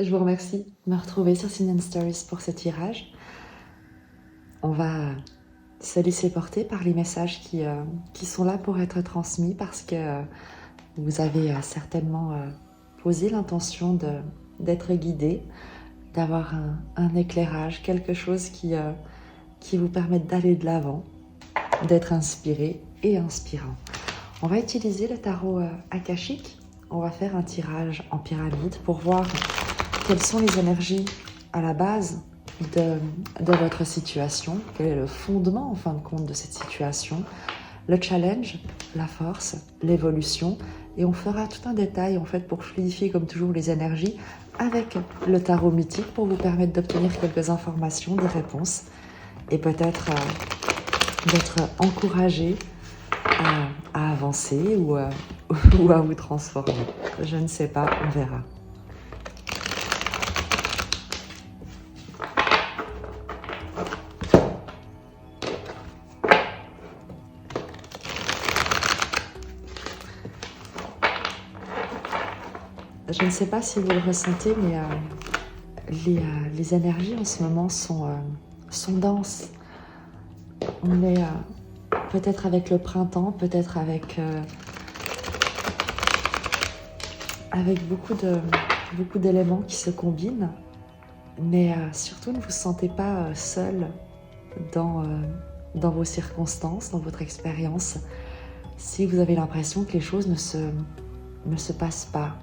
Je vous remercie de me retrouver sur Sin Stories pour ce tirage. On va se laisser porter par les messages qui sont là pour être transmis parce que vous avez certainement posé l'intention d'être guidé, d'avoir un éclairage, quelque chose qui vous permette d'aller de l'avant, d'être inspiré et inspirant. On va utiliser le tarot akashique. On va faire un tirage en pyramide pour voir quelles sont les énergies à la base de votre situation, quel est le fondement en fin de compte de cette situation, le challenge, la force, l'évolution, et on fera tout un détail en fait pour fluidifier comme toujours les énergies avec le tarot mythique pour vous permettre d'obtenir quelques informations, des réponses et peut-être d'être encouragé à avancer ou à vous transformer. Je ne sais pas, on verra. Je ne sais pas si vous le ressentez, mais les énergies en ce moment sont denses. On est peut-être avec le printemps, peut-être avec beaucoup d'éléments qui se combinent, mais surtout ne vous sentez pas seul dans vos circonstances, dans votre expérience. Si vous avez l'impression que les choses ne se passent pas,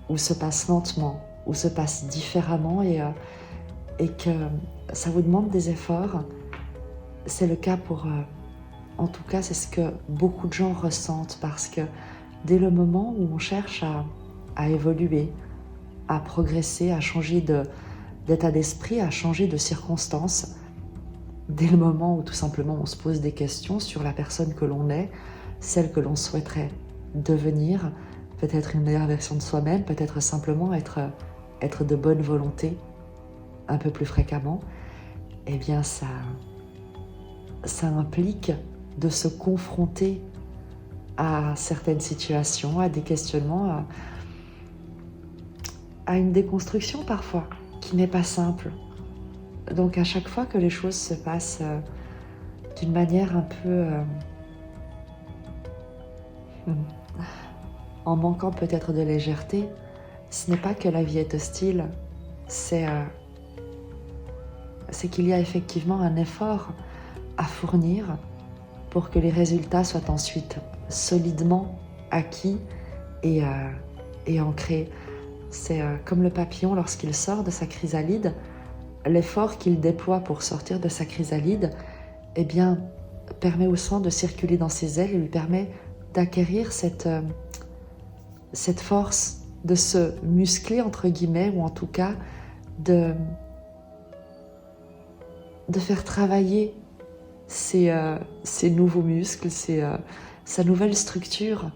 ou se passent lentement, ou se passent différemment et que ça vous demande des efforts, c'est le cas pour... en tout cas, c'est ce que beaucoup de gens ressentent parce que dès le moment où on cherche à évoluer, à progresser, à changer d'état d'esprit, à changer de circonstances, dès le moment où tout simplement on se pose des questions sur la personne que l'on est, celle que l'on souhaiterait devenir, peut-être une meilleure version de soi-même, peut-être simplement être de bonne volonté un peu plus fréquemment, eh bien ça implique de se confronter à certaines situations, à des questionnements, à une déconstruction parfois, qui n'est pas simple. Donc à chaque fois que les choses se passent d'une manière un peu... en manquant peut-être de légèreté, ce n'est pas que la vie est hostile, c'est qu'il y a effectivement un effort à fournir pour que les résultats soient ensuite solidement acquis et ancrés. C'est comme le papillon lorsqu'il sort de sa chrysalide, l'effort qu'il déploie pour sortir de sa chrysalide, eh bien, permet au sang de circuler dans ses ailes et lui permet d'acquérir cette force, de se muscler entre guillemets, ou en tout cas de faire travailler ses nouveaux muscles, sa nouvelle structure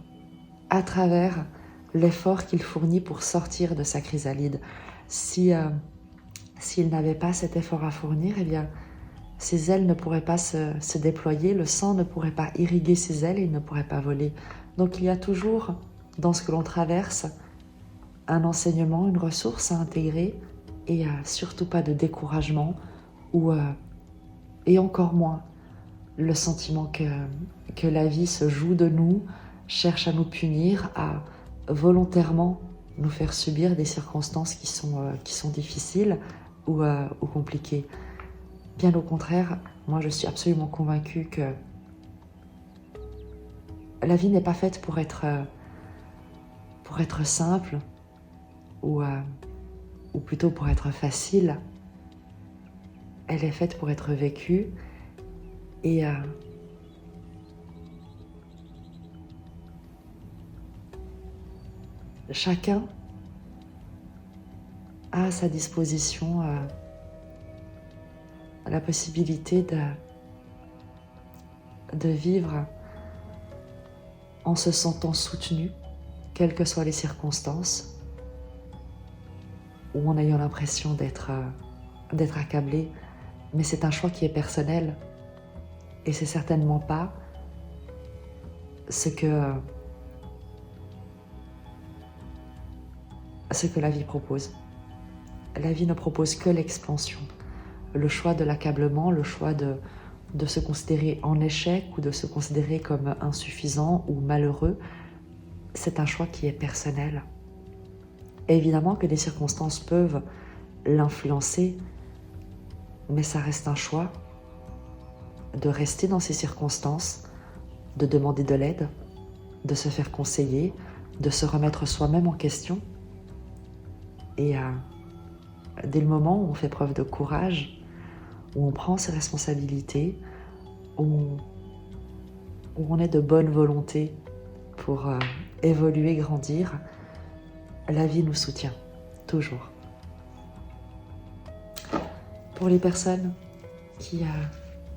à travers l'effort qu'il fournit pour sortir de sa chrysalide. S'il n'avait pas cet effort à fournir, eh bien, ses ailes ne pourraient pas se déployer, le sang ne pourrait pas irriguer ses ailes et il ne pourrait pas voler. Donc il y a toujours, dans ce que l'on traverse, un enseignement, une ressource à intégrer et surtout pas de découragement et encore moins le sentiment que la vie se joue de nous, cherche à nous punir, à volontairement nous faire subir des circonstances qui sont difficiles ou compliquées. Bien au contraire, moi je suis absolument convaincue que la vie n'est pas faite pour être simple ou plutôt pour être facile. Elle est faite pour être vécue et chacun a à sa disposition la possibilité de vivre en se sentant soutenu, quelles que soient les circonstances, ou en ayant l'impression d'être accablé. Mais c'est un choix qui est personnel et c'est certainement pas ce que la vie propose. la vie ne propose que l'expansion. Le choix de l'accablement, le choix de se considérer en échec ou de se considérer comme insuffisant ou malheureux, c'est un choix qui est personnel. Et évidemment que les circonstances peuvent l'influencer, mais ça reste un choix de rester dans ces circonstances, de demander de l'aide, de se faire conseiller, de se remettre soi-même en question. Et dès le moment où on fait preuve de courage, où on prend ses responsabilités, où on est de bonne volonté pour évoluer, grandir, la vie nous soutient, toujours. Pour les personnes qui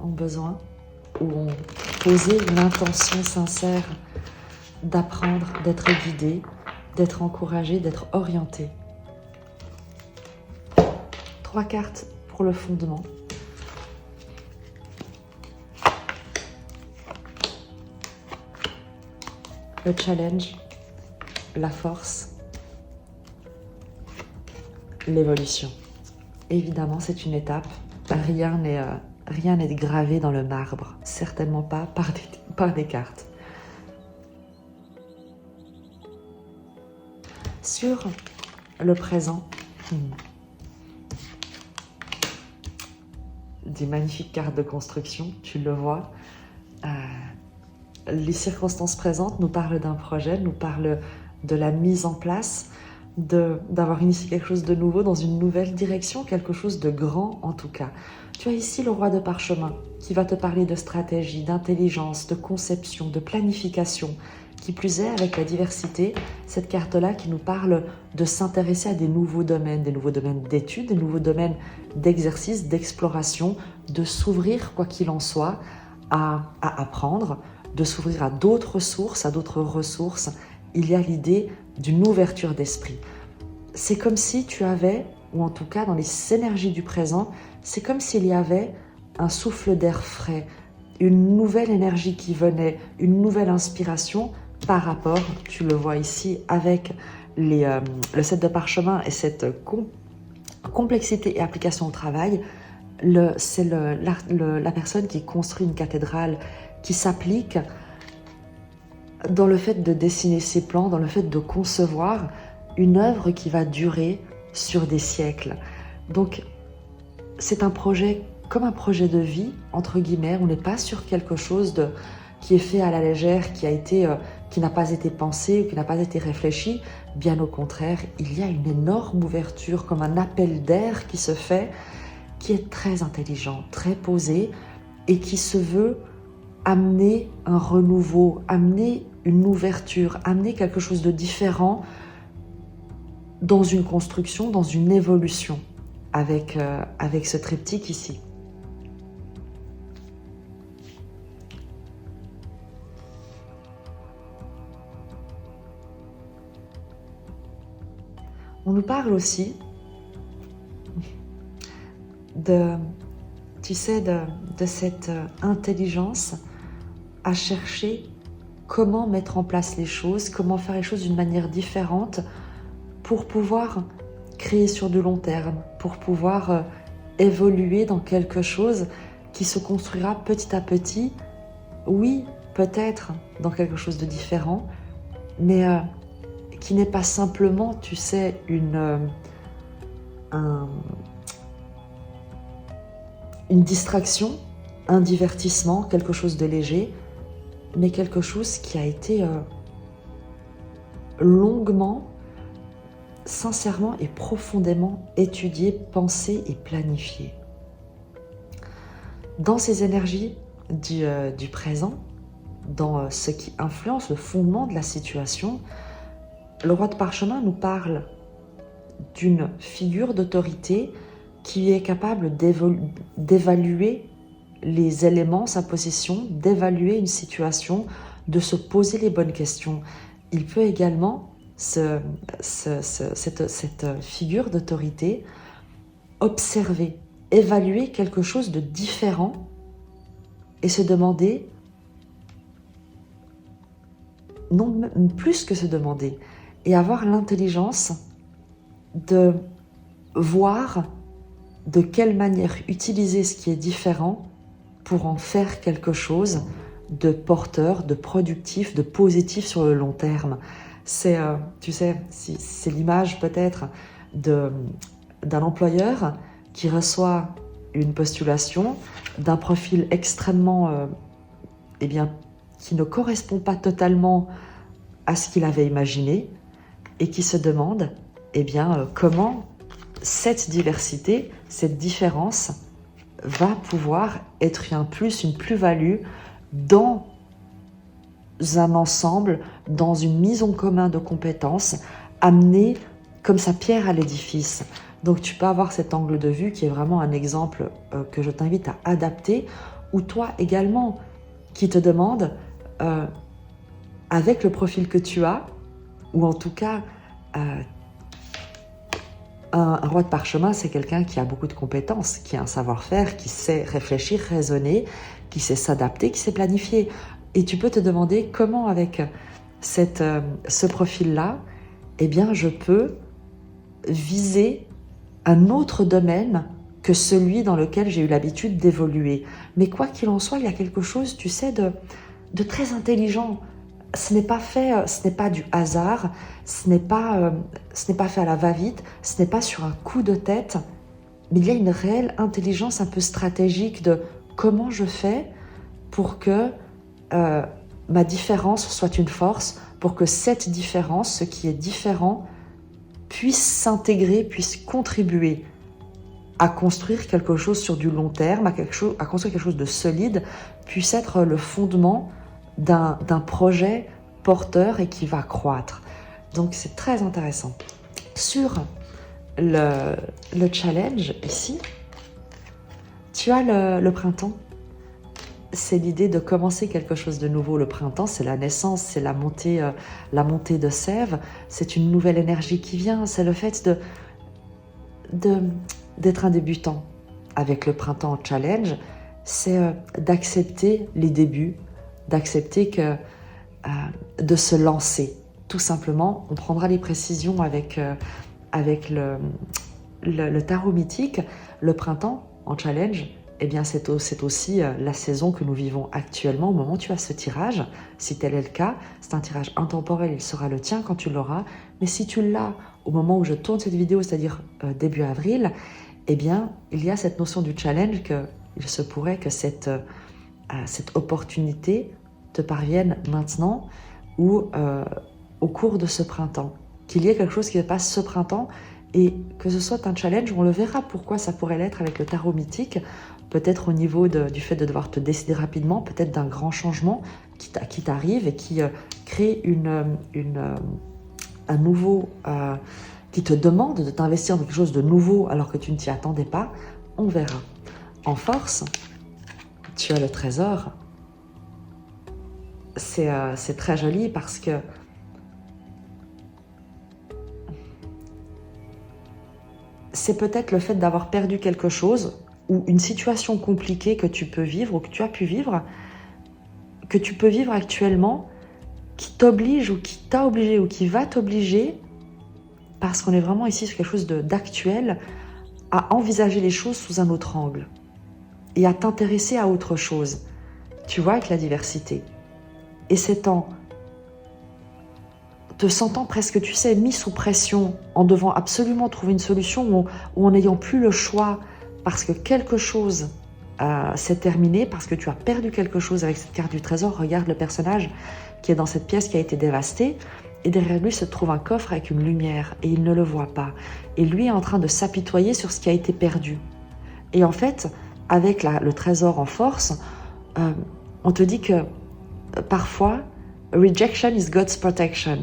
ont besoin ou ont posé l'intention sincère d'apprendre, d'être guidées, d'être encouragées, d'être orientées. 3 cartes pour le fondement. Le challenge, la force, l'évolution. Évidemment, c'est une étape. Rien n'est gravé dans le marbre, certainement pas par des cartes. Sur le présent, des magnifiques cartes de construction, tu le vois. Les circonstances présentes nous parlent d'un projet, nous parlent de la mise en place, d'avoir initié quelque chose de nouveau dans une nouvelle direction, quelque chose de grand en tout cas. Tu as ici le roi de parchemin qui va te parler de stratégie, d'intelligence, de conception, de planification. Qui plus est, avec la diversité, cette carte-là qui nous parle de s'intéresser à des nouveaux domaines d'études, des nouveaux domaines d'exercice, d'exploration, de s'ouvrir, quoi qu'il en soit, à apprendre, de s'ouvrir à d'autres sources, à d'autres ressources. Il y a l'idée d'une ouverture d'esprit. C'est comme si tu avais, ou en tout cas dans les énergies du présent, c'est comme s'il y avait un souffle d'air frais, une nouvelle énergie qui venait, une nouvelle inspiration par rapport, tu le vois ici, avec le set de parchemin et cette complexité et application au travail. C'est la personne qui construit une cathédrale, qui s'applique dans le fait de dessiner ses plans, dans le fait de concevoir une œuvre qui va durer sur des siècles. Donc, c'est un projet comme un projet de vie, entre guillemets. On n'est pas sur quelque chose qui est fait à la légère, qui n'a pas été pensé ou qui n'a pas été réfléchi. Bien au contraire, il y a une énorme ouverture, comme un appel d'air qui se fait, qui est très intelligent, très posé et qui se veut amener un renouveau, amener une ouverture, amener quelque chose de différent dans une construction, dans une évolution avec ce triptyque ici. On nous parle aussi de cette intelligence à chercher comment mettre en place les choses, comment faire les choses d'une manière différente pour pouvoir créer sur du long terme, pour pouvoir évoluer dans quelque chose qui se construira petit à petit, oui, peut-être dans quelque chose de différent, mais qui n'est pas simplement, tu sais, une distraction, un divertissement, quelque chose de léger, mais quelque chose qui a été longuement, sincèrement et profondément étudié, pensé et planifié. Dans ces énergies du présent, dans ce qui influence le fondement de la situation, le roi de parchemin nous parle d'une figure d'autorité qui est capable d'évaluer les éléments, sa possession, d'évaluer une situation, de se poser les bonnes questions. Il peut également, cette figure d'autorité, observer, évaluer quelque chose de différent et se demander, non plus que se demander, et avoir l'intelligence de voir de quelle manière utiliser ce qui est différent pour en faire quelque chose de porteur, de productif, de positif sur le long terme. C'est, tu sais, c'est l'image peut-être d'un employeur qui reçoit une postulation d'un profil extrêmement, eh bien, qui ne correspond pas totalement à ce qu'il avait imaginé et qui se demande, eh bien, comment cette diversité, cette différence va pouvoir être un plus, une plus-value dans un ensemble, dans une mise en commun de compétences, amener comme sa pierre à l'édifice. Donc tu peux avoir cet angle de vue qui est vraiment un exemple que je t'invite à adapter, ou toi également qui te demande, avec le profil que tu as, ou en tout cas un roi de parchemin, c'est quelqu'un qui a beaucoup de compétences, qui a un savoir-faire, qui sait réfléchir, raisonner, qui sait s'adapter, qui sait planifier. Et tu peux te demander comment avec ce profil-là, eh bien, je peux viser un autre domaine que celui dans lequel j'ai eu l'habitude d'évoluer. Mais quoi qu'il en soit, il y a quelque chose, tu sais, de très intelligent. Ce n'est pas fait, ce n'est pas du hasard, ce n'est pas fait à la va-vite, ce n'est pas sur un coup de tête, mais il y a une réelle intelligence un peu stratégique de comment je fais pour que ma différence soit une force, pour que cette différence, ce qui est différent, puisse s'intégrer, puisse contribuer à construire quelque chose sur du long terme, à construire quelque chose de solide, puisse être le fondement d'un projet porteur et qui va croître. Donc c'est très intéressant. Sur le challenge ici, tu as le printemps. C'est l'idée de commencer quelque chose de nouveau. Le printemps, c'est la naissance, c'est la montée de sève, c'est une nouvelle énergie qui vient, c'est le fait d'être un débutant. Avec le printemps challenge, c'est d'accepter les débuts, d'accepter de se lancer. Tout simplement, on prendra les précisions avec le tarot mythique. Le printemps en challenge, eh bien c'est aussi la saison que nous vivons actuellement au moment où tu as ce tirage. Si tel est le cas, c'est un tirage intemporel, il sera le tien quand tu l'auras. Mais si tu l'as au moment où je tourne cette vidéo, c'est-à-dire début avril, eh bien il y a cette notion du challenge qu'il se pourrait que cette opportunité te parvienne maintenant ou au cours de ce printemps. Qu'il y ait quelque chose qui se passe ce printemps et que ce soit un challenge, on le verra pourquoi ça pourrait l'être avec le tarot mythique, peut-être au niveau du fait de devoir te décider rapidement, peut-être d'un grand changement qui t'arrive et qui crée un nouveau, qui te demande de t'investir dans quelque chose de nouveau alors que tu ne t'y attendais pas, on verra. En force, tu as le trésor. C'est très joli parce que c'est peut-être le fait d'avoir perdu quelque chose ou une situation compliquée que tu peux vivre ou que tu as pu vivre, que tu peux vivre actuellement, qui t'oblige ou qui t'a obligé ou qui va t'obliger, parce qu'on est vraiment ici sur quelque chose d'actuel, à envisager les choses sous un autre angle et à t'intéresser à autre chose, tu vois, avec la diversité. Et c'est en te sentant presque, tu sais, mis sous pression, en devant absolument trouver une solution ou en n'ayant plus le choix parce que quelque chose s'est terminé, parce que tu as perdu quelque chose avec cette carte du trésor. Regarde le personnage qui est dans cette pièce qui a été dévastée et derrière lui se trouve un coffre avec une lumière et il ne le voit pas. Et lui est en train de s'apitoyer sur ce qui a été perdu. Et en fait, avec le trésor en force, on te dit que parfois, rejection is God's protection.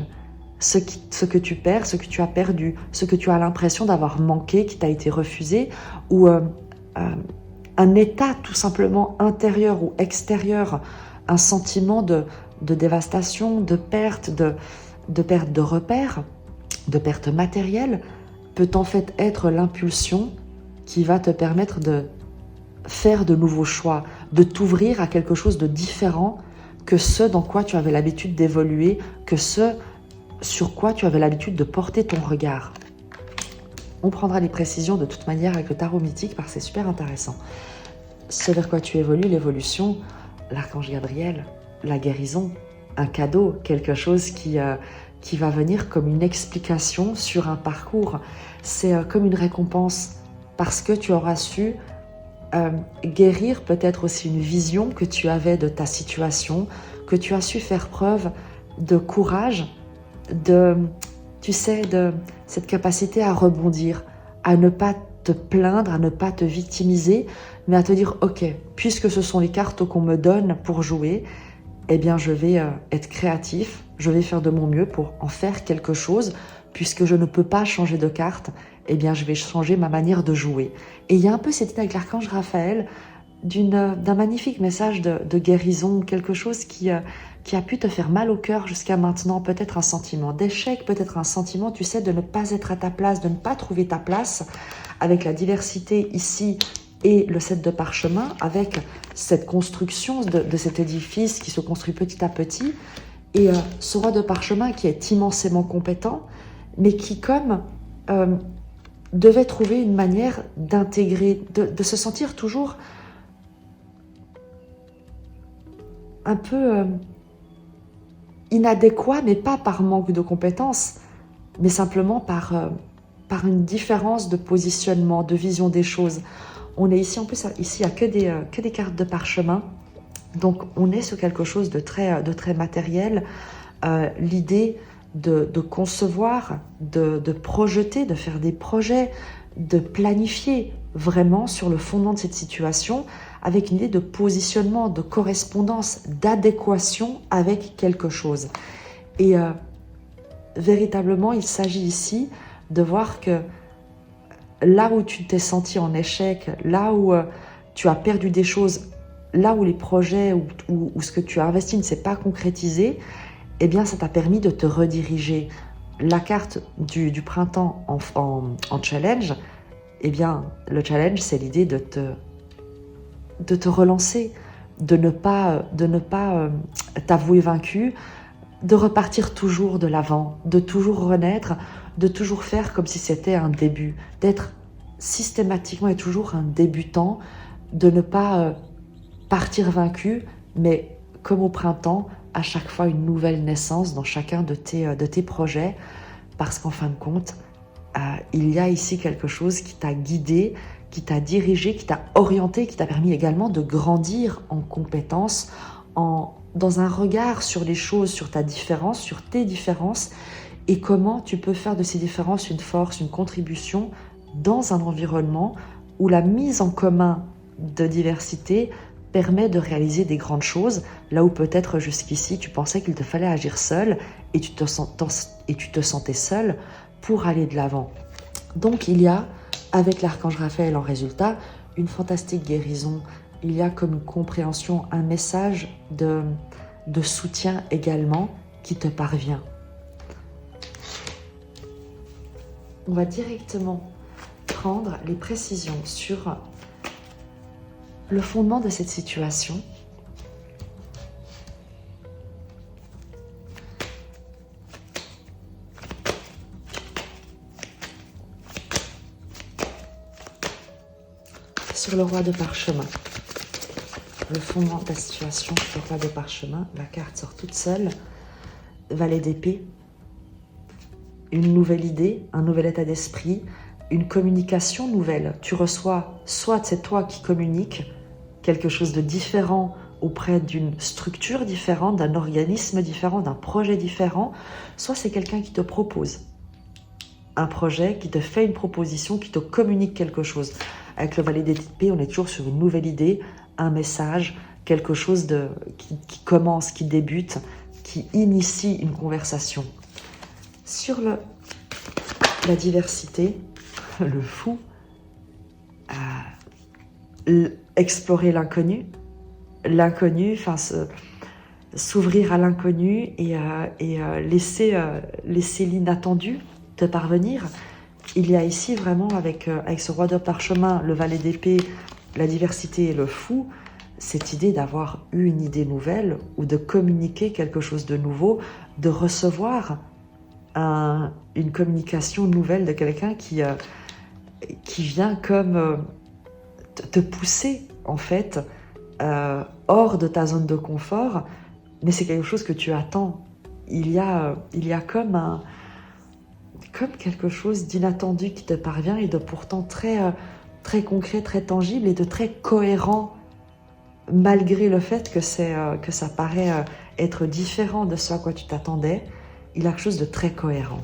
Ce que tu perds, ce que tu as perdu, ce que tu as l'impression d'avoir manqué, qui t'a été refusé, ou un état tout simplement intérieur ou extérieur, un sentiment de dévastation, de perte de repères, de perte matérielle, peut en fait être l'impulsion qui va te permettre de faire de nouveaux choix, de t'ouvrir à quelque chose de différent que ce dans quoi tu avais l'habitude d'évoluer, que ce sur quoi tu avais l'habitude de porter ton regard. On prendra les précisions de toute manière avec le tarot mythique parce que c'est super intéressant. Ce vers quoi tu évolues, l'évolution, l'archange Gabriel, la guérison, un cadeau, quelque chose qui va venir comme une explication sur un parcours. C'est comme une récompense parce que tu auras su guérir peut-être aussi une vision que tu avais de ta situation, que tu as su faire preuve de courage, de cette capacité à rebondir, à ne pas te plaindre, à ne pas te victimiser, mais à te dire « Ok, puisque ce sont les cartes qu'on me donne pour jouer, eh bien je vais être créatif, je vais faire de mon mieux pour en faire quelque chose, puisque je ne peux pas changer de carte, eh bien je vais changer ma manière de jouer. » Et il y a un peu cette idée avec l'archange Raphaël d'un magnifique message de guérison, quelque chose qui a pu te faire mal au cœur jusqu'à maintenant, peut-être un sentiment d'échec, peut-être un sentiment, tu sais, de ne pas être à ta place, de ne pas trouver ta place, avec la diversité ici et le 7 de parchemin, avec cette construction de cet édifice qui se construit petit à petit, et ce roi de parchemin qui est immensément compétent, mais qui comme devait trouver une manière d'intégrer, de se sentir toujours un peu inadéquat, mais pas par manque de compétences, mais simplement par une différence de positionnement, de vision des choses. On est ici, en plus, ici, il n'y a que des cartes de parchemin, donc on est sur quelque chose de très matériel. L'idée de concevoir, de projeter, de faire des projets, de planifier vraiment sur le fondement de cette situation, avec une idée de positionnement, de correspondance, d'adéquation avec quelque chose. Et véritablement, il s'agit ici de voir que là où tu t'es senti en échec, là où tu as perdu des choses, là où les projets ou ce que tu as investi ne s'est pas concrétisé, eh bien ça t'a permis de te rediriger. La carte du printemps en challenge, eh bien le challenge c'est l'idée de te relancer, de ne pas t'avouer vaincu, de repartir toujours de l'avant, de toujours renaître, de toujours faire comme si c'était un début, d'être systématiquement et toujours un débutant, de ne pas partir vaincu, mais comme au printemps, à chaque fois une nouvelle naissance dans chacun de tes projets, parce qu'en fin de compte, il y a ici quelque chose qui t'a guidé, qui t'a dirigé, qui t'a orienté, qui t'a permis également de grandir en compétences, dans un regard sur les choses, sur ta différence, sur tes différences, et comment tu peux faire de ces différences une force, une contribution dans un environnement où la mise en commun de diversité permet de réaliser des grandes choses, là où peut-être jusqu'ici tu pensais qu'il te fallait agir seul et tu te sentais seul pour aller de l'avant. Donc il y a, avec l'archange Raphaël en résultat, une fantastique guérison. Il y a comme une compréhension, un message de soutien également qui te parvient. On va directement prendre les précisions sur le fondement de cette situation. Sur le roi de parchemin. Le fondement de la situation, le roi de parchemin, la carte sort toute seule, valet d'épée, une nouvelle idée, un nouvel état d'esprit, une communication nouvelle. Tu reçois, soit c'est toi qui communiques quelque chose de différent auprès d'une structure différente, d'un organisme différent, d'un projet différent, soit c'est quelqu'un qui te propose un projet, qui te fait une proposition, qui te communique quelque chose. Avec le valet d'épée, on est toujours sur une nouvelle idée, un message, quelque chose qui commence, qui débute, qui initie une conversation. Sur la diversité, le fou, explorer l'inconnu, enfin s'ouvrir à l'inconnu et laisser l'inattendu te parvenir. Il y a ici vraiment avec ce roi de parchemin, le valet d'épée, la diversité et le fou, cette idée d'avoir eu une idée nouvelle ou de communiquer quelque chose de nouveau, de recevoir une communication nouvelle de quelqu'un qui qui vient comme te pousser en fait hors de ta zone de confort, mais c'est quelque chose que tu attends. Il y a comme quelque chose d'inattendu qui te parvient et de pourtant très concret, très tangible et de très cohérent, malgré le fait que ça paraît être différent de ce à quoi tu t'attendais. Il y a quelque chose de très cohérent.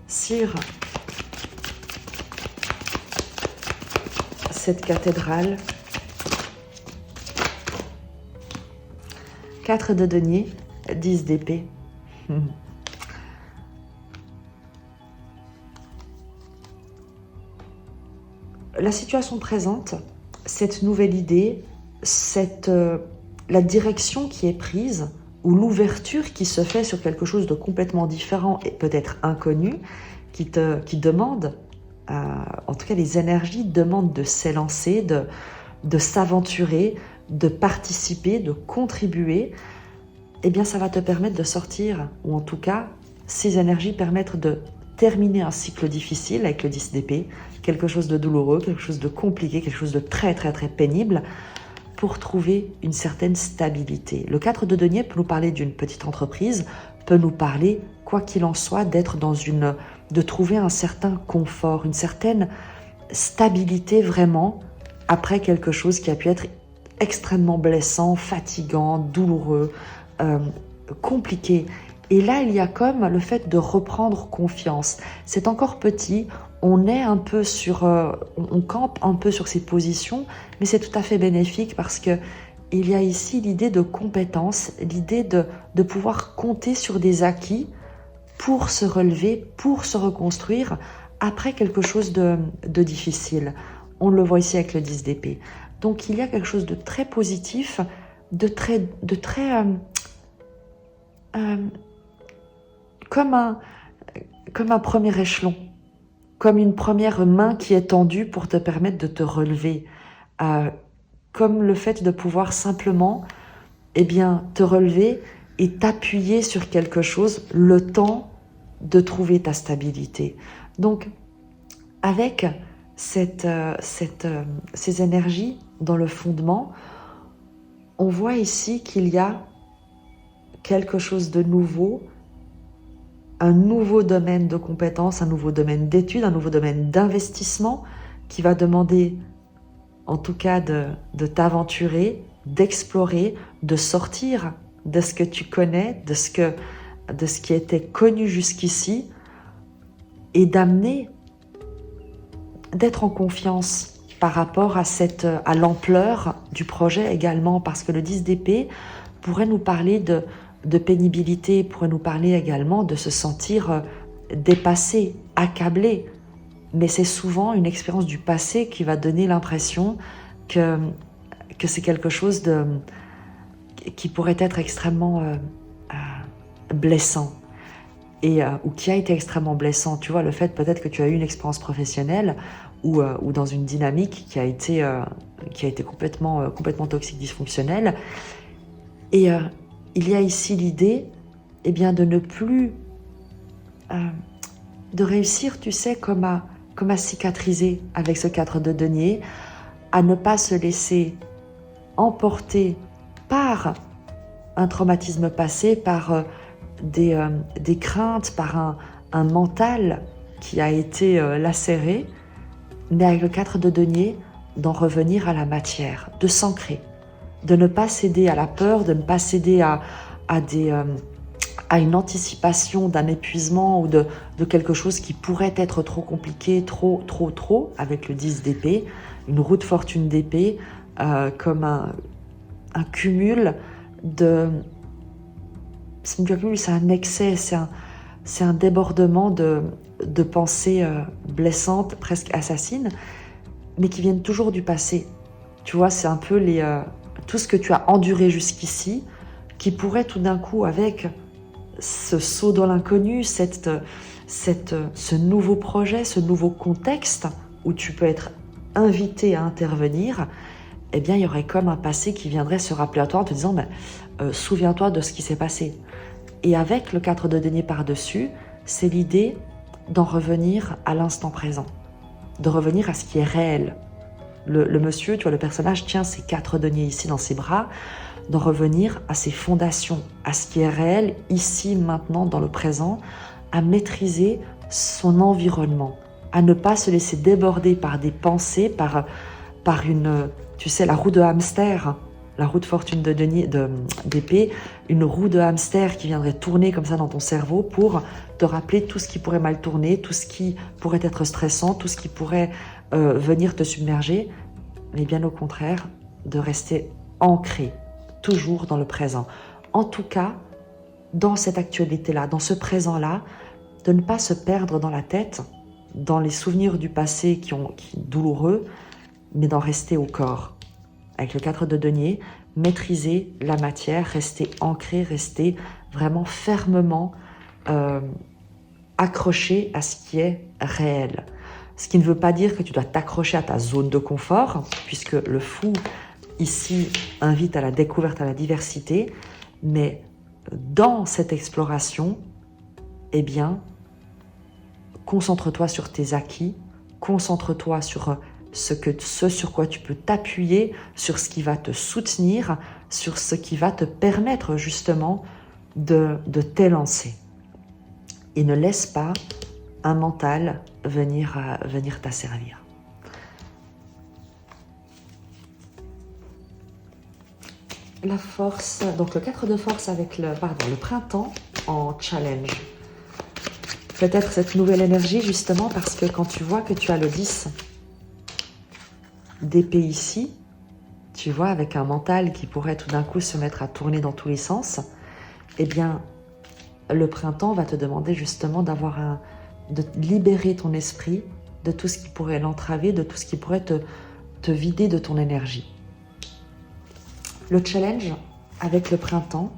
Sur cette cathédrale, 4 de denier, 10 d'épée. La situation présente, cette nouvelle idée, la direction qui est prise, ou l'ouverture qui se fait sur quelque chose de complètement différent et peut-être inconnu, qui demande, en tout cas les énergies demandent de s'élancer, de s'aventurer, de participer, de contribuer, eh bien ça va te permettre de sortir, ou en tout cas, ces énergies permettent de terminer un cycle difficile avec le 10 d'épée, quelque chose de douloureux, quelque chose de compliqué, quelque chose de très très très pénible, pour trouver une certaine stabilité. Le 4 de denier peut nous parler d'une petite entreprise, peut nous parler, quoi qu'il en soit, de trouver un certain confort, une certaine stabilité vraiment, après quelque chose qui a pu être extrêmement blessant, fatigant, douloureux, compliqué. Et là, il y a comme le fait de reprendre confiance. C'est encore petit, on est un peu on campe un peu sur ces positions, mais c'est tout à fait bénéfique parce que il y a ici l'idée de compétence, l'idée de pouvoir compter sur des acquis pour se relever, pour se reconstruire après quelque chose de difficile. On le voit ici avec le 10 d'épée. Donc il y a quelque chose de très positif, de très comme un premier échelon, comme une première main qui est tendue pour te permettre de te relever, comme le fait de pouvoir simplement te relever et t'appuyer sur quelque chose le temps de trouver ta stabilité. Donc, avec ces énergies dans le fondement, on voit ici qu'il y a quelque chose de nouveau, un nouveau domaine de compétences, un nouveau domaine d'études, un nouveau domaine d'investissement qui va demander en tout cas de t'aventurer, d'explorer, de sortir de ce que tu connais, de ce qui était connu jusqu'ici et d'être en confiance par rapport à l'ampleur du projet également, parce que le 10 d'épée pourrait nous parler de pénibilité, pourrait nous parler également de se sentir dépassé, accablé. Mais c'est souvent une expérience du passé qui va donner l'impression que c'est quelque chose qui pourrait être extrêmement blessant ou qui a été extrêmement blessant. Tu vois, le fait peut-être que tu as eu une expérience professionnelle ou dans une dynamique qui a été complètement toxique, dysfonctionnelle. Et il y a ici l'idée de ne plus de réussir, tu sais, comme à cicatriser avec ce 4 de denier, à ne pas se laisser emporter par un traumatisme passé, par des craintes, par un mental qui a été lacéré, mais avec le 4 de denier, d'en revenir à la matière, de s'ancrer, de ne pas céder à la peur, de ne pas céder à une anticipation d'un épuisement ou de quelque chose qui pourrait être trop compliqué, trop, avec le 10 d'épée, une roue de fortune d'épée, comme un cumul c'est un excès, c'est un débordement de pensées blessantes, presque assassines, mais qui viennent toujours du passé. Tu vois, c'est un peu tout ce que tu as enduré jusqu'ici, qui pourrait tout d'un coup, avec ce saut dans l'inconnu, ce nouveau projet, ce nouveau contexte où tu peux être invité à intervenir, eh bien, il y aurait comme un passé qui viendrait se rappeler à toi en te disant souviens-toi de ce qui s'est passé. Et avec le 4 de denier par-dessus, c'est l'idée d'en revenir à l'instant présent. de revenir à ce qui est réel. Le monsieur, tu vois, le personnage tient ses 4 deniers ici dans ses bras, d'en revenir à ses fondations, à ce qui est réel, ici, maintenant, dans le présent, à maîtriser son environnement, à ne pas se laisser déborder par des pensées, par une, tu sais, la roue de hamster, la roue de fortune d'épée, une roue de hamster qui viendrait tourner comme ça dans ton cerveau pour te rappeler tout ce qui pourrait mal tourner, tout ce qui pourrait être stressant, tout ce qui pourrait venir te submerger, mais bien au contraire, de rester ancré, toujours dans le présent. En tout cas, dans cette actualité-là, dans ce présent-là, de ne pas se perdre dans la tête, dans les souvenirs du passé qui douloureux, mais d'en rester au corps. Avec le 4 de denier, maîtriser la matière, rester ancré, rester vraiment fermement accroché à ce qui est réel. Ce qui ne veut pas dire que tu dois t'accrocher à ta zone de confort, puisque le fou, ici, invite à la découverte, à la diversité, mais dans cette exploration, eh bien, concentre-toi sur tes acquis, concentre-toi sur ce sur quoi tu peux t'appuyer, sur ce qui va te soutenir, sur ce qui va te permettre justement de t'élancer. Et ne laisse pas un mental venir t'asservir. La force, donc le 4 de force avec le printemps en challenge. Peut-être cette nouvelle énergie justement parce que quand tu vois que tu as le 10 d'épée ici, tu vois, avec un mental qui pourrait tout d'un coup se mettre à tourner dans tous les sens, eh bien, le printemps va te demander justement de libérer ton esprit de tout ce qui pourrait l'entraver, de tout ce qui pourrait te vider de ton énergie. Le challenge avec le printemps,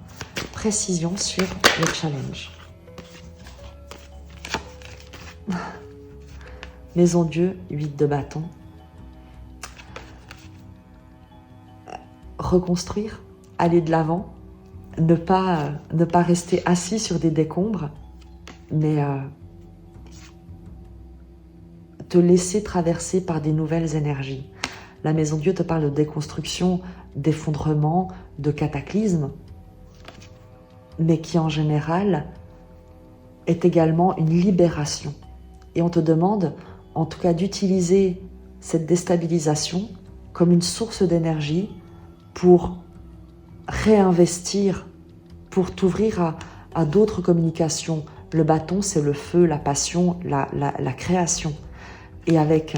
précision sur le challenge. Maison Dieu, 8 de bâton. Reconstruire, aller de l'avant, ne pas rester assis sur des décombres, mais te laisser traverser par des nouvelles énergies. La Maison Dieu te parle de déconstruction, d'effondrement, de cataclysme, mais qui en général est également une libération. Et on te demande, en tout cas, d'utiliser cette déstabilisation comme une source d'énergie pour réinvestir, pour t'ouvrir à d'autres communications. Le bâton, c'est le feu, la passion, la création. Et avec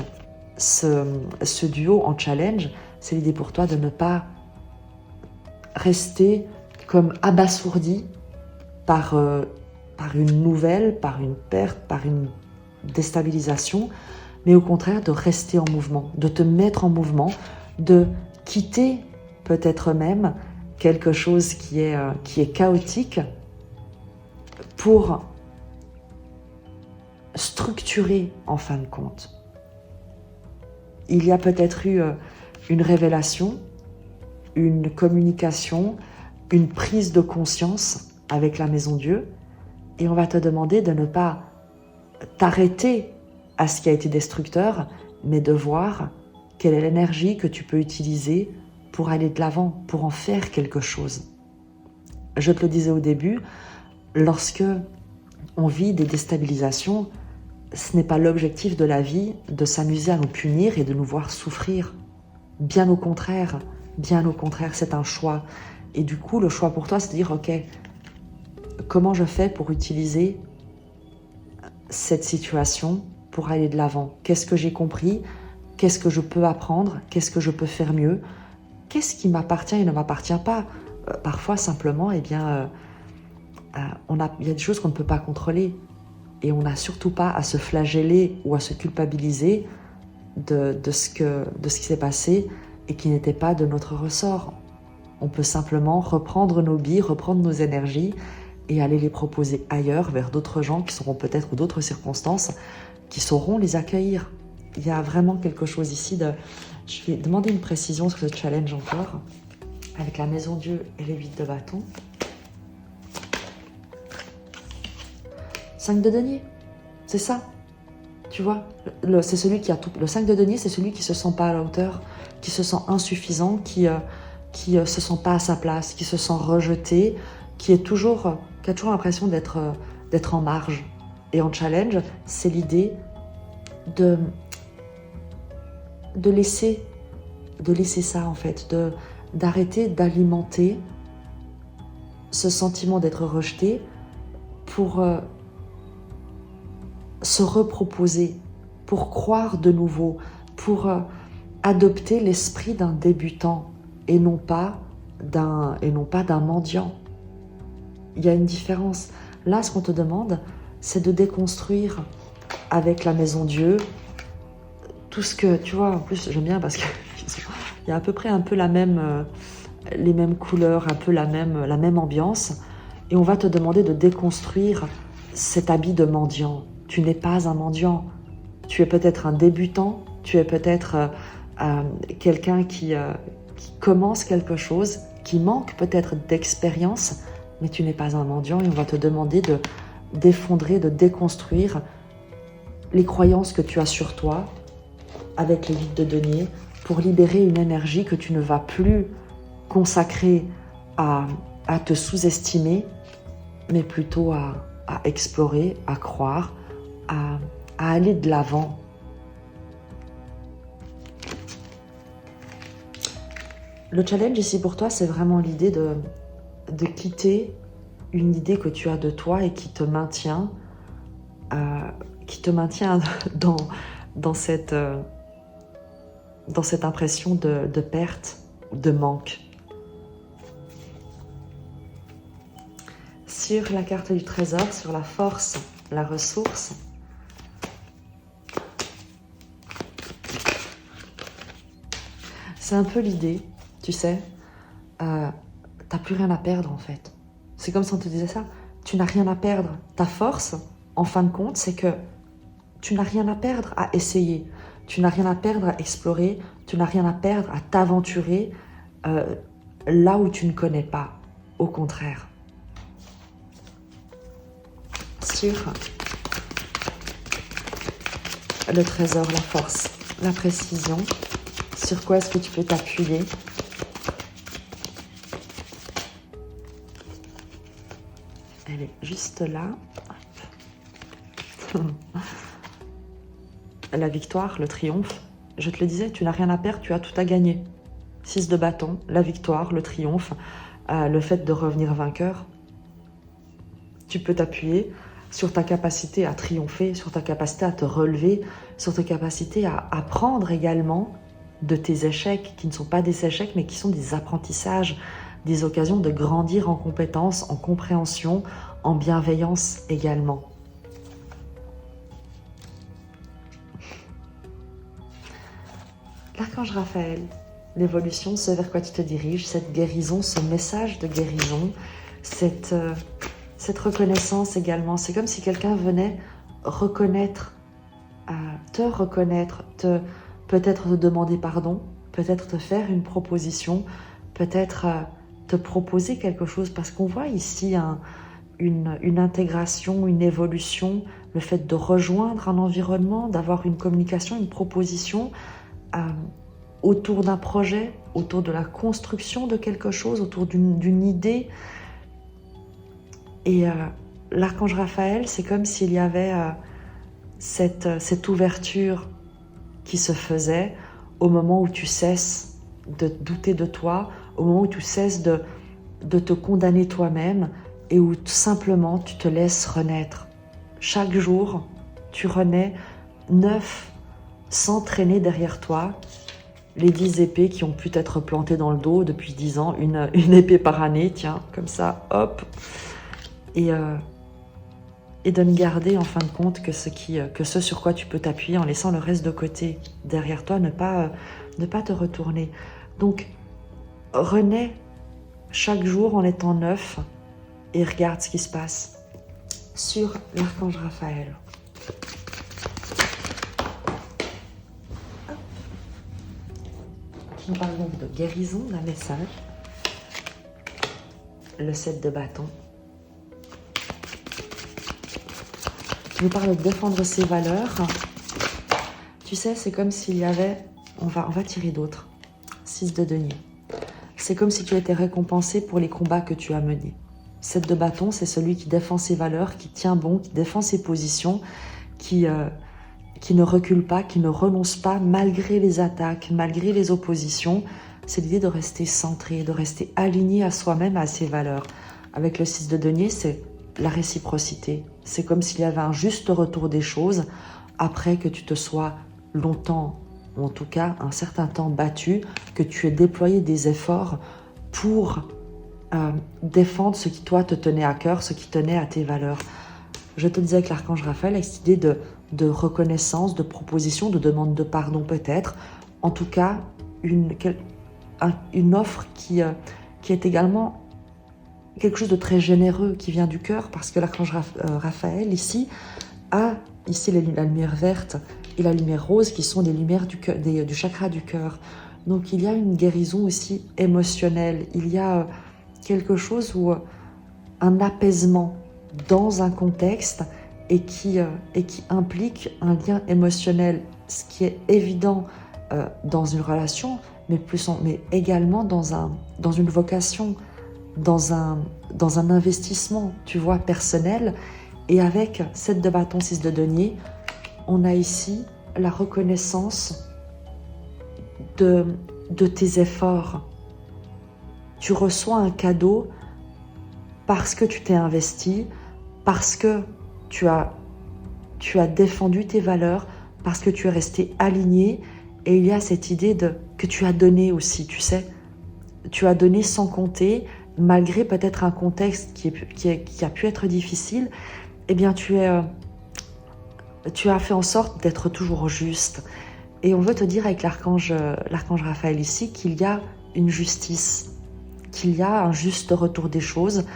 ce duo en challenge, c'est l'idée pour toi de ne pas rester comme abasourdi par une nouvelle, par une perte, par une déstabilisation, mais au contraire de rester en mouvement, de te mettre en mouvement, de quitter peut-être même quelque chose qui est chaotique pour structurer en fin de compte. Il y a peut-être eu une révélation, une communication, une prise de conscience avec la Maison Dieu, et on va te demander de ne pas t'arrêter à ce qui a été destructeur, mais de voir quelle est l'énergie que tu peux utiliser pour aller de l'avant, pour en faire quelque chose. Je te le disais au début, lorsque on vit des déstabilisations, ce n'est pas l'objectif de la vie de s'amuser à nous punir et de nous voir souffrir. Bien au contraire, c'est un choix. Et du coup, le choix pour toi, c'est de dire, ok, comment je fais pour utiliser cette situation pour aller de l'avant? Qu'est-ce que j'ai compris? Qu'est-ce que je peux apprendre? Qu'est-ce que je peux faire mieux? Qu'est-ce qui m'appartient et ne m'appartient pas? Parfois, simplement, il y a des choses qu'on ne peut pas contrôler. Et on n'a surtout pas à se flageller ou à se culpabiliser de ce qui s'est passé et qui n'était pas de notre ressort. On peut simplement reprendre nos billes, reprendre nos énergies et aller les proposer ailleurs, vers d'autres gens qui seront peut-être, ou d'autres circonstances, qui sauront les accueillir. Il y a vraiment quelque chose ici de... Je vais demander une précision sur le challenge encore, avec la Maison Dieu et les 8 de bâton. 5 de denier, c'est ça. Tu vois, c'est celui qui a tout. Le 5 de denier, c'est celui qui se sent pas à la hauteur, qui se sent insuffisant, qui se sent pas à sa place, qui se sent rejeté, qui a toujours l'impression d'être en marge. Et en challenge, c'est l'idée de laisser ça en fait, d'arrêter d'alimenter ce sentiment d'être rejeté pour se reproposer, pour croire de nouveau, pour adopter l'esprit d'un débutant et non pas d'un mendiant. Il y a une différence. Là, ce qu'on te demande, c'est de déconstruire avec la Maison Dieu tout ce que, tu vois, en plus j'aime bien parce qu'il y a à peu près un peu les mêmes couleurs, un peu la même ambiance, et on va te demander de déconstruire cet habit de mendiant. Tu n'es pas un mendiant, tu es peut-être un débutant, tu es peut-être quelqu'un qui commence quelque chose, qui manque peut-être d'expérience, mais tu n'es pas un mendiant, et on va te demander d'effondrer, de déconstruire les croyances que tu as sur toi avec les 8 de denier pour libérer une énergie que tu ne vas plus consacrer à te sous-estimer, mais plutôt à explorer, à croire, à aller de l'avant. Le challenge ici pour toi, c'est vraiment l'idée de quitter une idée que tu as de toi et qui te maintient dans cette impression de perte, de manque. Sur la carte du trésor, sur la force, la ressource, c'est un peu l'idée, tu sais, t'as plus rien à perdre en fait. C'est comme si on te disait ça, tu n'as rien à perdre. Ta force, en fin de compte, c'est que tu n'as rien à perdre à essayer. Tu n'as rien à perdre à explorer, tu n'as rien à perdre à t'aventurer là où tu ne connais pas. Au contraire. Sur le trésor, la force, la précision, sur quoi est-ce que tu peux t'appuyer? Elle est juste là. La victoire, le triomphe, je te le disais, tu n'as rien à perdre, tu as tout à gagner. 6 de bâton, la victoire, le triomphe, le fait de revenir vainqueur. Tu peux t'appuyer sur ta capacité à triompher, sur ta capacité à te relever, sur ta capacité à apprendre également de tes échecs, qui ne sont pas des échecs, mais qui sont des apprentissages, des occasions de grandir en compétences, en compréhension, en bienveillance également. L'archange Raphaël, l'évolution, ce vers quoi tu te diriges, cette guérison, ce message de guérison, cette reconnaissance également. C'est comme si quelqu'un venait reconnaître, peut-être te demander pardon, peut-être te faire une proposition, peut-être te proposer quelque chose, parce qu'on voit ici une intégration, une évolution, le fait de rejoindre un environnement, d'avoir une communication, une proposition autour d'un projet, autour de la construction de quelque chose, autour d'une idée. Et l'archange Raphaël, c'est comme s'il y avait cette ouverture qui se faisait au moment où tu cesses de douter de toi, au moment où tu cesses de te condamner toi-même et où tout simplement tu te laisses renaître. Chaque jour, tu renais neuf sans traîner derrière toi les 10 épées qui ont pu être plantées dans le dos depuis 10 ans, une épée par année, tiens, comme ça, hop. Et de ne garder en fin de compte que ce sur quoi tu peux t'appuyer en laissant le reste de côté derrière toi, ne pas te retourner. Donc, renais chaque jour en étant neuf et regarde ce qui se passe sur l'archange Raphaël. On parle donc de guérison, d'un message. Le 7 de bâton. Qui nous parle de défendre ses valeurs, Tu sais, c'est comme s'il y avait... On va tirer d'autres. 6 de denier. C'est comme si tu étais récompensé pour les combats que tu as menés. 7 de bâton, c'est celui qui défend ses valeurs, qui tient bon, qui défend ses positions, qui ne recule pas, qui ne renonce pas malgré les attaques, malgré les oppositions. C'est l'idée de rester centré, de rester aligné à soi-même, à ses valeurs. Avec le 6 de denier, c'est la réciprocité. C'est comme s'il y avait un juste retour des choses après que tu te sois longtemps, ou en tout cas un certain temps battu, que tu aies déployé des efforts pour défendre ce qui toi te tenait à cœur, ce qui tenait à tes valeurs. Je te disais avec l'archange Raphaël, avec cette idée de reconnaissance, de proposition, de demande de pardon peut-être, en tout cas une offre qui est également quelque chose de très généreux, qui vient du cœur, parce que l'archange Raphaël ici a ici la lumière verte et la lumière rose qui sont des lumières du chakra du cœur. Donc il y a une guérison aussi émotionnelle, il y a quelque chose où un apaisement dans un contexte et qui implique un lien émotionnel, ce qui est évident dans une relation, mais également dans une vocation, dans un investissement, tu vois, personnel. Et avec 7 de bâton, 6 de denier, on a ici la reconnaissance de tes efforts. Tu reçois un cadeau parce que tu t'es investi, parce que tu as défendu tes valeurs, parce que tu es resté aligné. Et il y a cette idée que tu as donné aussi, tu sais. Tu as donné sans compter, malgré peut-être un contexte qui a pu être difficile. Eh bien, tu as fait en sorte d'être toujours juste. Et on veut te dire avec l'archange Raphaël ici qu'il y a une justice, qu'il y a un juste retour des choses,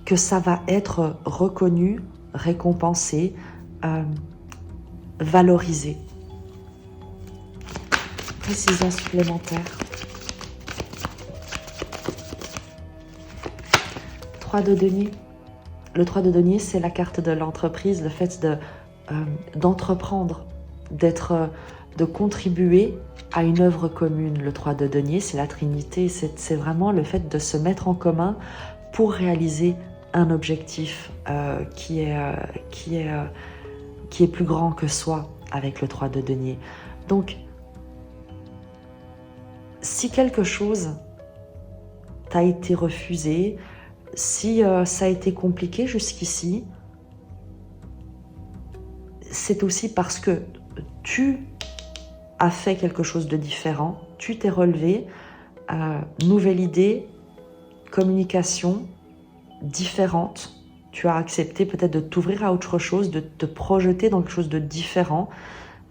que ça va être reconnu, récompensé, valorisé. Précision supplémentaire. 3 de denier. Le 3 de denier, c'est la carte de l'entreprise, le fait d'entreprendre, de contribuer à une œuvre commune. Le 3 de denier, c'est la Trinité, c'est vraiment le fait de se mettre en commun pour réaliser un objectif qui est plus grand que soi avec le 3 de denier. Donc, si quelque chose t'a été refusé, si ça a été compliqué jusqu'ici, c'est aussi parce que tu as fait quelque chose de différent, tu t'es relevé, nouvelle idée, communication différente, tu as accepté peut-être de t'ouvrir à autre chose, de te projeter dans quelque chose de différent,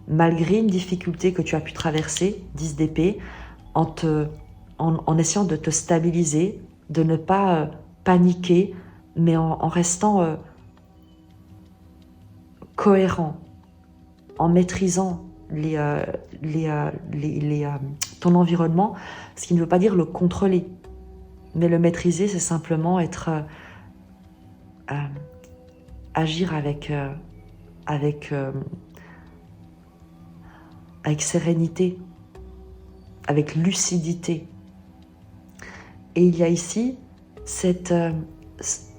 malgré une difficulté que tu as pu traverser, 10 d'épée, en essayant de te stabiliser, de ne pas paniquer, mais en restant cohérent, en maîtrisant ton environnement, ce qui ne veut pas dire le contrôler, mais le maîtriser, c'est simplement agir avec sérénité, avec lucidité. Et il y a ici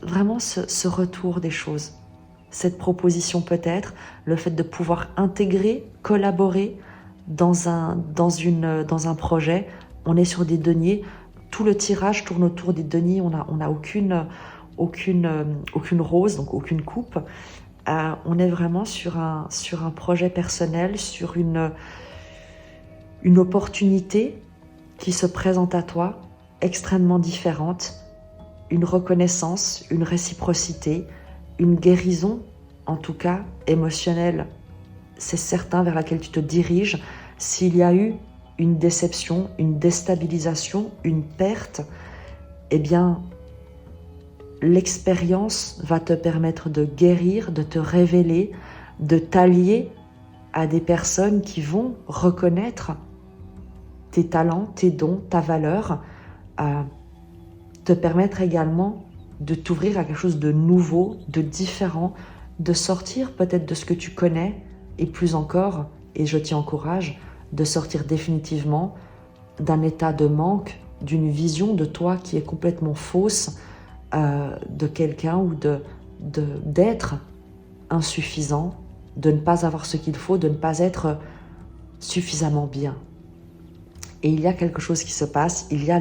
vraiment ce retour des choses, cette proposition peut-être, le fait de pouvoir intégrer, collaborer dans un projet. On est sur des deniers, tout le tirage tourne autour des deniers, on n'a aucune rose, donc aucune coupe. On est vraiment sur un projet personnel, sur une opportunité qui se présente à toi, extrêmement différente, une reconnaissance, une réciprocité, une guérison, en tout cas émotionnelle, c'est certain, vers laquelle tu te diriges. S'il y a eu une déception, une déstabilisation, une perte, eh bien, l'expérience va te permettre de guérir, de te révéler, de t'allier à des personnes qui vont reconnaître tes talents, tes dons, ta valeur, te permettre également de t'ouvrir à quelque chose de nouveau, de différent, de sortir peut-être de ce que tu connais et plus encore et je t'y encourage, de sortir définitivement d'un état de manque, d'une vision de toi qui est complètement fausse, de quelqu'un ou d'être insuffisant, de ne pas avoir ce qu'il faut, de ne pas être suffisamment bien. Et il y a quelque chose qui se passe, il y a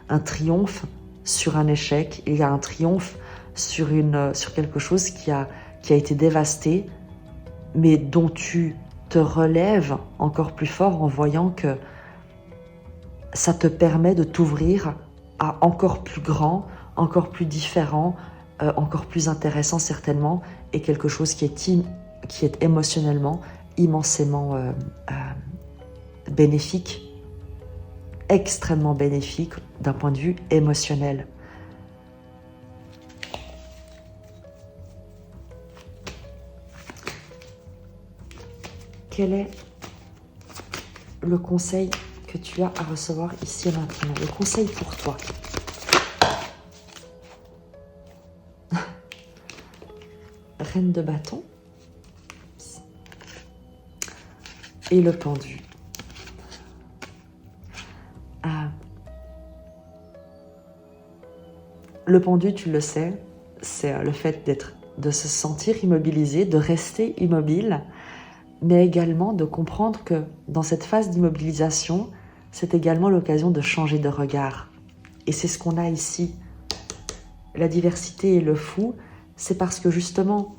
un triomphe sur un échec, il y a un triomphe sur quelque chose qui a été dévasté, mais dont tu te relèves encore plus fort en voyant que ça te permet de t'ouvrir à encore plus grand, encore plus différent, encore plus intéressant certainement, et quelque chose qui est émotionnellement immensément bénéfique, extrêmement bénéfique d'un point de vue émotionnel. Quel est le conseil que tu as à recevoir ici et maintenant? Le conseil pour toi. Reine de bâton. Et le pendu. Le pendu, tu le sais, c'est le fait de se sentir immobilisé, de rester immobile, mais également de comprendre que dans cette phase d'immobilisation, c'est également l'occasion de changer de regard. Et c'est ce qu'on a ici. La diversité et le fou, c'est parce que justement,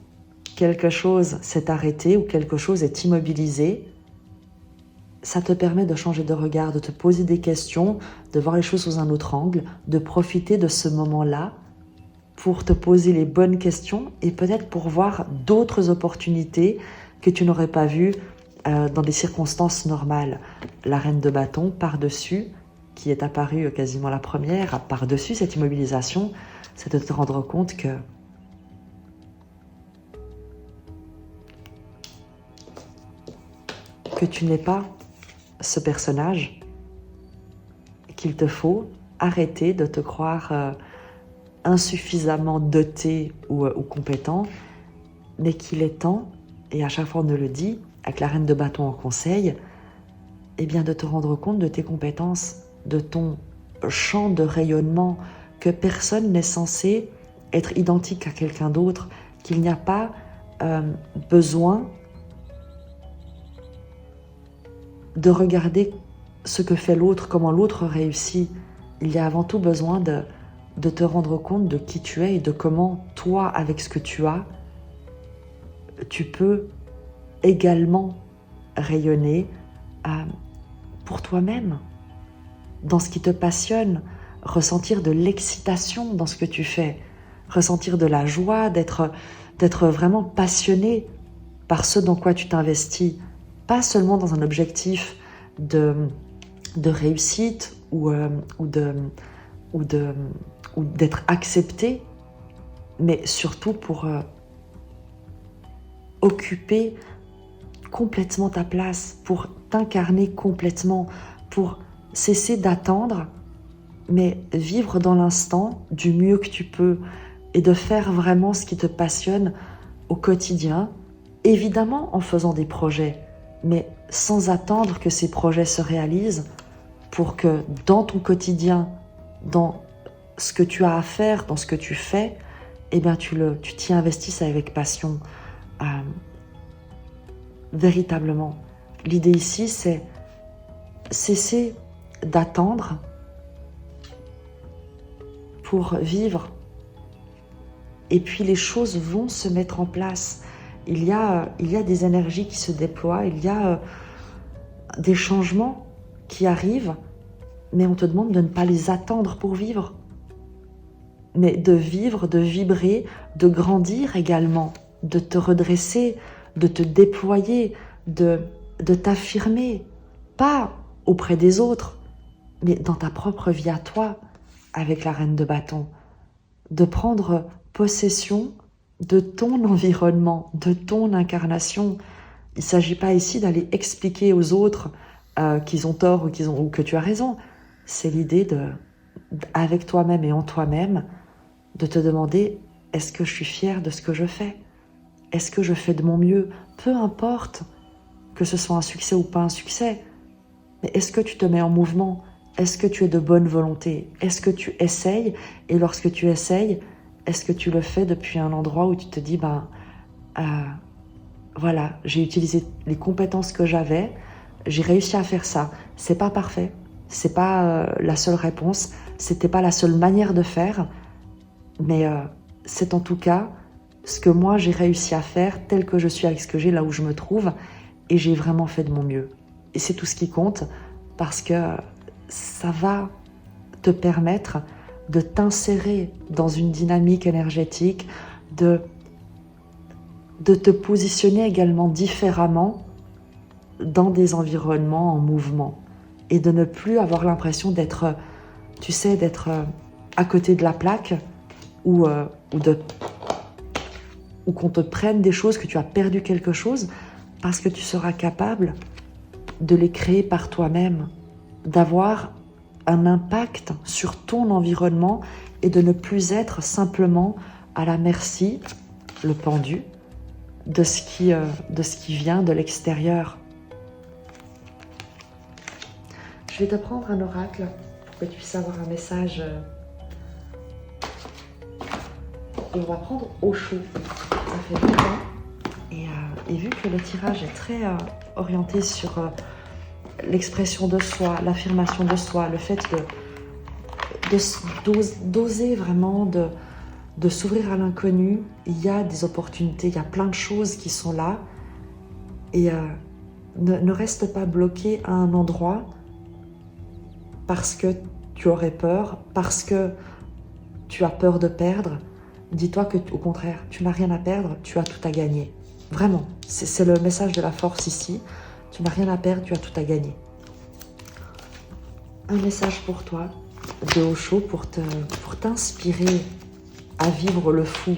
quelque chose s'est arrêté ou quelque chose est immobilisé, ça te permet de changer de regard, de te poser des questions, de voir les choses sous un autre angle, de profiter de ce moment-là pour te poser les bonnes questions et peut-être pour voir d'autres opportunités que tu n'aurais pas vues dans des circonstances normales. La reine de bâton, par-dessus, qui est apparue quasiment la première, par-dessus cette immobilisation, c'est de te rendre compte que tu n'es pas ce personnage, qu'il te faut arrêter de te croire insuffisamment doté ou compétent, mais qu'il est temps, et à chaque fois on ne le dit, avec la reine de bâton en conseil, eh bien de te rendre compte de tes compétences, de ton champ de rayonnement, que personne n'est censé être identique à quelqu'un d'autre, qu'il n'y a pas besoin de regarder ce que fait l'autre, comment l'autre réussit. Il y a avant tout besoin de te rendre compte de qui tu es et de comment toi, avec ce que tu as, tu peux également rayonner pour toi-même, dans ce qui te passionne, ressentir de l'excitation dans ce que tu fais, ressentir de la joie, d'être vraiment passionné par ce dans quoi tu t'investis, pas seulement dans un objectif de réussite ou d'être accepté, mais surtout pour occuper complètement ta place, pour t'incarner complètement, pour cesser d'attendre, mais vivre dans l'instant du mieux que tu peux et de faire vraiment ce qui te passionne au quotidien, évidemment en faisant des projets, mais sans attendre que ces projets se réalisent, pour que dans ton quotidien, dans ce que tu as à faire, dans ce que tu fais, eh bien tu t'y investisses avec passion. Véritablement. L'idée ici, c'est cesser d'attendre pour vivre. Et puis les choses vont se mettre en place. Il y a des énergies qui se déploient, il y a des changements qui arrivent, mais on te demande de ne pas les attendre pour vivre, mais de vivre, de vibrer, de grandir également, de te redresser, de te déployer, de t'affirmer, pas auprès des autres, mais dans ta propre vie à toi, avec la reine de bâton, de prendre possession de ton environnement, de ton incarnation. Il ne s'agit pas ici d'aller expliquer aux autres qu'ils ont tort ou que tu as raison. C'est l'idée avec toi-même et en toi-même, de te demander, est-ce que je suis fière de ce que je fais? Est-ce que je fais de mon mieux? Peu importe que ce soit un succès ou pas un succès. Mais est-ce que tu te mets en mouvement? Est-ce que tu es de bonne volonté? Est-ce que tu essayes? Et lorsque tu essayes, est-ce que tu le fais depuis un endroit où tu te dis, voilà, j'ai utilisé les compétences que j'avais, j'ai réussi à faire ça. C'est pas parfait, c'est pas la seule réponse, c'était pas la seule manière de faire, mais c'est en tout cas ce que moi j'ai réussi à faire, tel que je suis avec ce que j'ai là où je me trouve, et j'ai vraiment fait de mon mieux. Et c'est tout ce qui compte, parce que ça va te permettre de t'insérer dans une dynamique énergétique, de te positionner également différemment dans des environnements en mouvement et de ne plus avoir l'impression d'être, tu sais, d'être à côté de la plaque ou qu'on te prenne des choses, que tu as perdu quelque chose, parce que tu seras capable de les créer par toi-même, d'avoir un impact sur ton environnement et de ne plus être simplement à la merci, le pendu, de ce qui vient de l'extérieur. Je vais te prendre un oracle pour que tu puisses avoir un message. Et on va prendre Osho. Ça fait longtemps. Et vu que le tirage est très orienté sur l'expression de soi, l'affirmation de soi, le fait d'oser vraiment, de s'ouvrir à l'inconnu, il y a des opportunités, il y a plein de choses qui sont là. Et ne reste pas bloqué à un endroit parce que tu aurais peur, parce que tu as peur de perdre. Dis-toi que, au contraire, tu n'as rien à perdre, tu as tout à gagner. Vraiment, c'est le message de la force ici. Tu n'as rien à perdre, tu as tout à gagner. Un message pour toi de Osho pour t'inspirer à vivre le fou.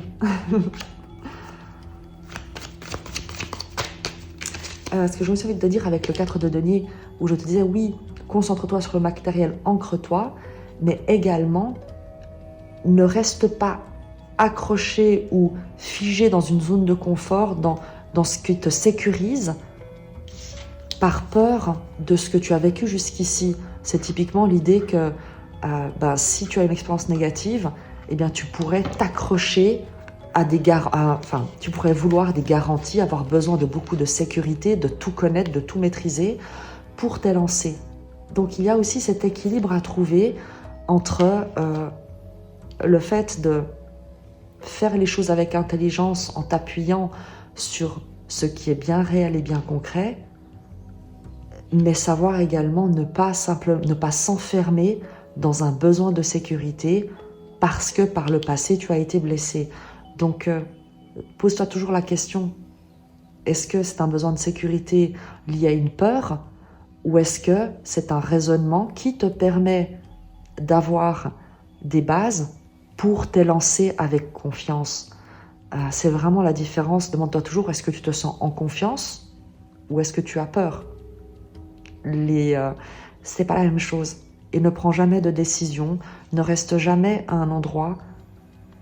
Ce que je me suis envie de te dire avec le 4 de denier, où je te disais, oui, concentre-toi sur le matériel, ancre-toi, mais également, ne reste pas accroché ou figé dans une zone de confort, dans ce qui te sécurise, par peur de ce que tu as vécu jusqu'ici. C'est typiquement l'idée que si tu as une expérience négative, eh bien, tu pourrais t'accrocher à tu pourrais vouloir des garanties, avoir besoin de beaucoup de sécurité, de tout connaître, de tout maîtriser pour t'élancer. Donc il y a aussi cet équilibre à trouver entre le fait de faire les choses avec intelligence en t'appuyant sur ce qui est bien réel et bien concret, mais savoir également ne pas s'enfermer dans un besoin de sécurité parce que par le passé tu as été blessé. Donc pose-toi toujours la question, est-ce que c'est un besoin de sécurité lié à une peur ou est-ce que c'est un raisonnement qui te permet d'avoir des bases pour t'élancer avec confiance? C'est vraiment la différence. Demande-toi toujours, est-ce que tu te sens en confiance ou est-ce que tu as peur? C'est pas la même chose. Et ne prends jamais de décision, ne reste jamais à un endroit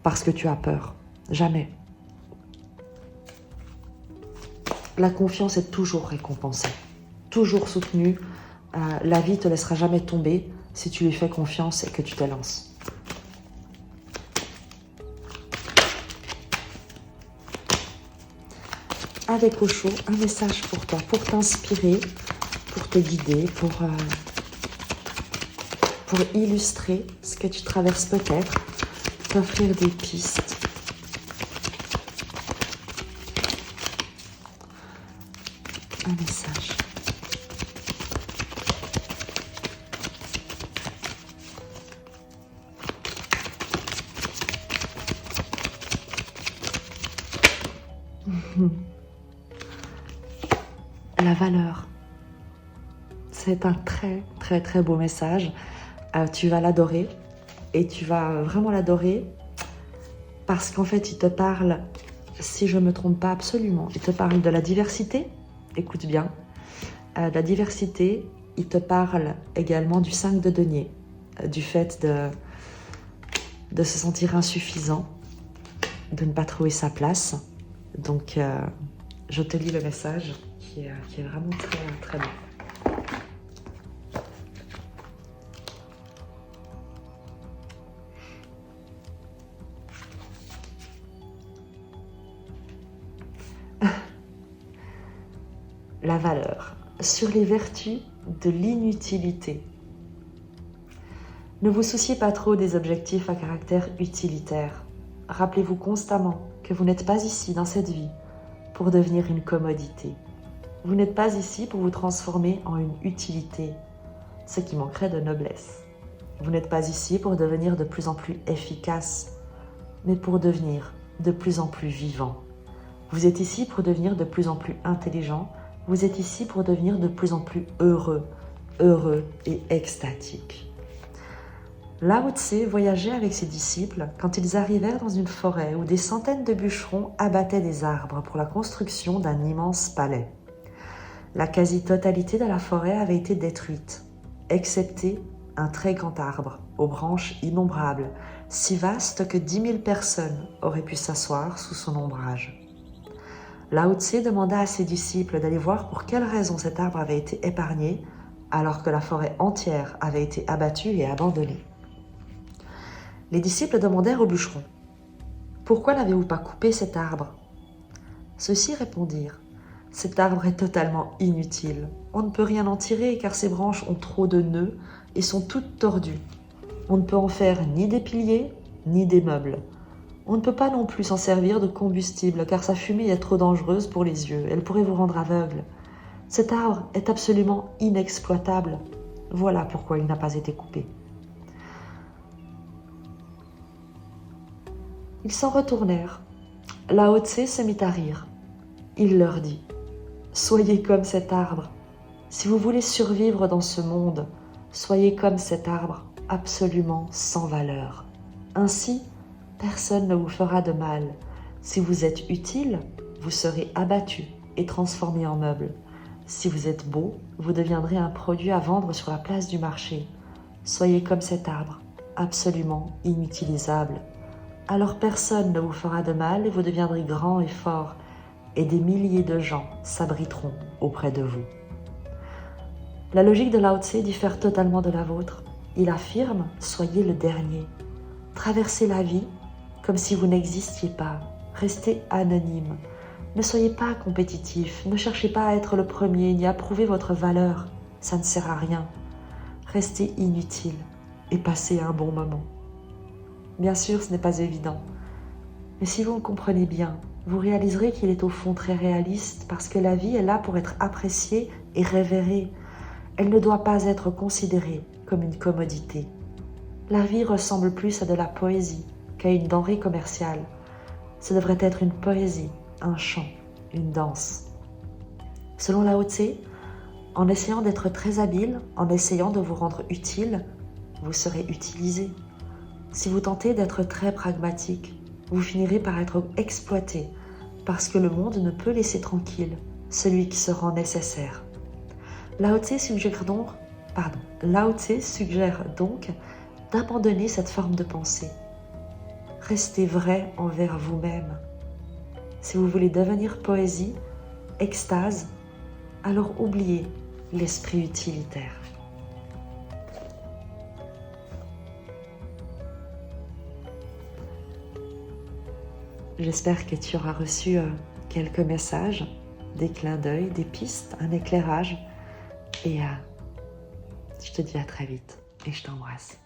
parce que tu as peur. Jamais. La confiance est toujours récompensée, toujours soutenue. La vie ne te laissera jamais tomber si tu lui fais confiance et que tu t'élances. Avec Osho, un message pour toi, pour t'inspirer, pour te guider, pour illustrer ce que tu traverses peut-être, t'offrir des pistes. Un message. La valeur. C'est un très très très beau message. Tu vas l'adorer et tu vas vraiment l'adorer parce qu'en fait il te parle, si je ne me trompe pas absolument, il te parle de la diversité, écoute bien, de la diversité, il te parle également du 5 de denier, du fait de se sentir insuffisant, de ne pas trouver sa place. Donc je te lis le message. qui est vraiment très, très beau. La valeur, sur les vertus de l'inutilité. Ne vous souciez pas trop des objectifs à caractère utilitaire. Rappelez-vous constamment que vous n'êtes pas ici dans cette vie pour devenir une commodité. Vous n'êtes pas ici pour vous transformer en une utilité, ce qui manquerait de noblesse. Vous n'êtes pas ici pour devenir de plus en plus efficace, mais pour devenir de plus en plus vivant. Vous êtes ici pour devenir de plus en plus intelligent. Vous êtes ici pour devenir de plus en plus heureux et extatique. Lao Tse voyageait avec ses disciples quand ils arrivèrent dans une forêt où des centaines de bûcherons abattaient des arbres pour la construction d'un immense palais. La quasi-totalité de la forêt avait été détruite, excepté un très grand arbre aux branches innombrables, si vaste que 10 000 personnes auraient pu s'asseoir sous son ombrage. Lao Tse demanda à ses disciples d'aller voir pour quelle raison cet arbre avait été épargné alors que la forêt entière avait été abattue et abandonnée. Les disciples demandèrent au bûcheron « Pourquoi n'avez-vous pas coupé cet arbre ?» Ceux-ci répondirent « Cet arbre est totalement inutile. On ne peut rien en tirer car ses branches ont trop de nœuds et sont toutes tordues. On ne peut en faire ni des piliers ni des meubles. On ne peut pas non plus s'en servir de combustible car sa fumée est trop dangereuse pour les yeux, elle pourrait vous rendre aveugle. Cet arbre est absolument inexploitable. Voilà pourquoi il n'a pas été coupé. » Ils s'en retournèrent. Lao Tse se mit à rire. Il leur dit « Soyez comme cet arbre. Si vous voulez survivre dans ce monde, soyez comme cet arbre, absolument sans valeur. Ainsi, personne ne vous fera de mal. Si vous êtes utile, vous serez abattu et transformé en meuble. Si vous êtes beau, vous deviendrez un produit à vendre sur la place du marché. Soyez comme cet arbre, absolument inutilisable. Alors personne ne vous fera de mal et vous deviendrez grand et fort, et des milliers de gens s'abriteront auprès de vous. » La logique de Lao Tse diffère totalement de la vôtre. Il affirme « Soyez le dernier ». Traversez la vie comme si vous n'existiez pas. Restez anonyme. Ne soyez pas compétitif. Ne cherchez pas à être le premier ni à prouver votre valeur. Ça ne sert à rien. Restez inutile et passez un bon moment. Bien sûr, ce n'est pas évident. Mais si vous le comprenez bien, vous réaliserez qu'il est au fond très réaliste parce que la vie est là pour être appréciée et révérée. Elle ne doit pas être considérée comme une commodité. La vie ressemble plus à de la poésie qu'à une denrée commerciale. Ce devrait être une poésie, un chant, une danse. Selon Lao Tse, en essayant d'être très habile, en essayant de vous rendre utile, vous serez utilisé. Si vous tentez d'être très pragmatique, vous finirez par être exploité parce que le monde ne peut laisser tranquille celui qui se rend nécessaire. Lao Tse suggère donc d'abandonner cette forme de pensée. Restez vrai envers vous-même. Si vous voulez devenir poésie, extase, alors oubliez l'esprit utilitaire. J'espère que tu auras reçu quelques messages, des clins d'œil, des pistes, un éclairage. Et je te dis à très vite et je t'embrasse.